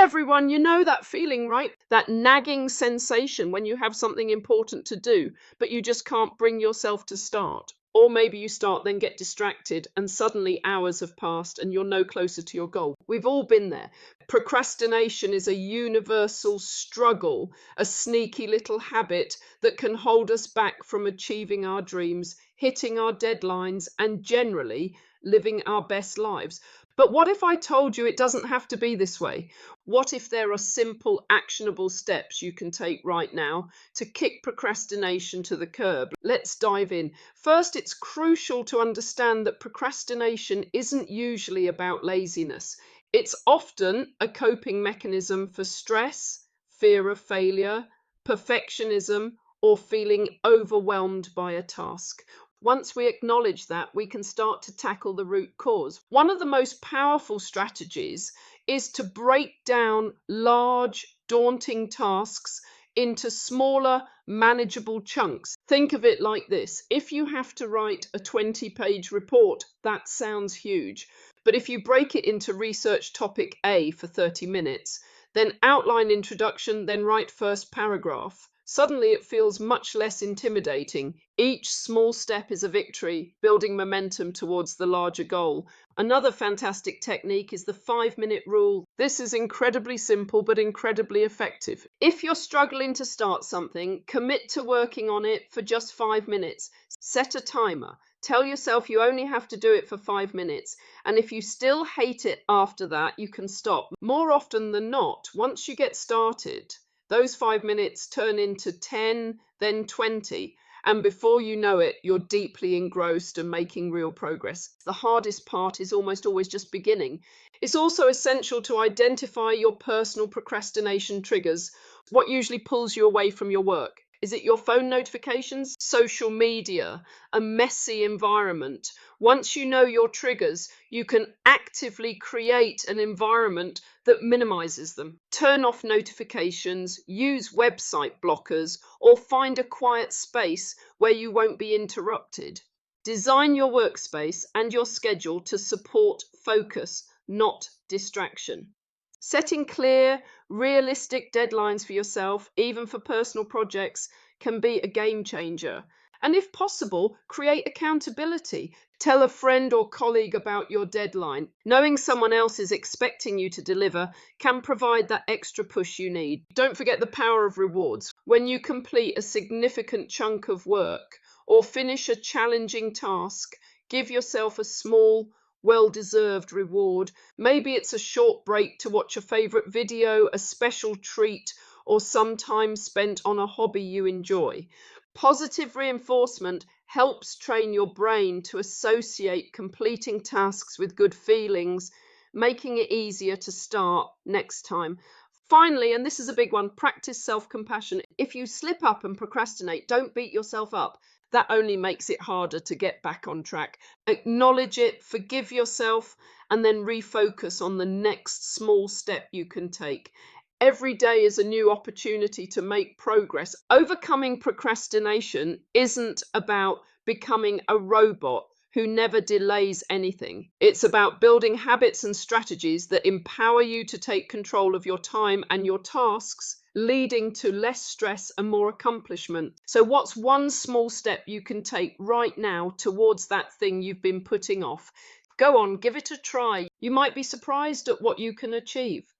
everyone, you know that feeling, right? That nagging sensation when you have something important to do, but you just can't bring yourself to start. Or maybe you start, then get distracted, and suddenly hours have passed and you're no closer to your goal. We've all been there. Procrastination is a universal struggle, a sneaky little habit that can hold us back from achieving our dreams, hitting our deadlines, and generally living our best lives. But what if I told you it doesn't have to be this way? What if there are simple, actionable steps you can take right now to kick procrastination to the curb? Let's dive in. First, it's crucial to understand that procrastination isn't usually about laziness. It's often a coping mechanism for stress, fear of failure, perfectionism, or feeling overwhelmed by a task. Once we acknowledge that, we can start to tackle the root cause. One of the most powerful strategies is to break down large, daunting tasks into smaller, manageable chunks. Think of it like this. If you have to write a 20-page report, that sounds huge. But if you break it into research topic A for 30 minutes, then outline introduction, then write first paragraph, suddenly it feels much less intimidating. Each small step is a victory, building momentum towards the larger goal. Another fantastic technique is the 5-minute rule. This is incredibly simple but incredibly effective. If you're struggling to start something, commit to working on it for just 5 minutes. Set a timer. Tell yourself you only have to do it for 5 minutes. And if you still hate it after that, you can stop. More often than not, once you get started, those 5 minutes turn into 10, then 20. And before you know it, you're deeply engrossed and making real progress. The hardest part is almost always just beginning. It's also essential to identify your personal procrastination triggers. What usually pulls you away from your work? Is it your phone notifications, social media, a messy environment? Once you know your triggers, you can actively create an environment that minimizes them. Turn off notifications, use website blockers, or find a quiet space where you won't be interrupted. Design your workspace and your schedule to support focus, not distraction. Setting clear, realistic deadlines for yourself, even for personal projects, can be a game changer. And if possible, create accountability. Tell a friend or colleague about your deadline. Knowing someone else is expecting you to deliver can provide that extra push you need. Don't forget the power of rewards. When you complete a significant chunk of work or finish a challenging task, give yourself a small, well-deserved reward. Maybe it's a short break to watch a favorite video, a special treat, or some time spent on a hobby you enjoy. Positive reinforcement helps train your brain to associate completing tasks with good feelings, making it easier to start next time. Finally, and this is a big one, practice self-compassion. If you slip up and procrastinate, don't beat yourself up. That only makes it harder to get back on track. Acknowledge it, forgive yourself, and then refocus on the next small step you can take. Every day is a new opportunity to make progress. Overcoming procrastination isn't about becoming a robot who never delays anything. It's about building habits and strategies that empower you to take control of your time and your tasks, leading to less stress and more accomplishment. So what's one small step you can take right now towards that thing you've been putting off? Go on, give it a try. You might be surprised at what you can achieve.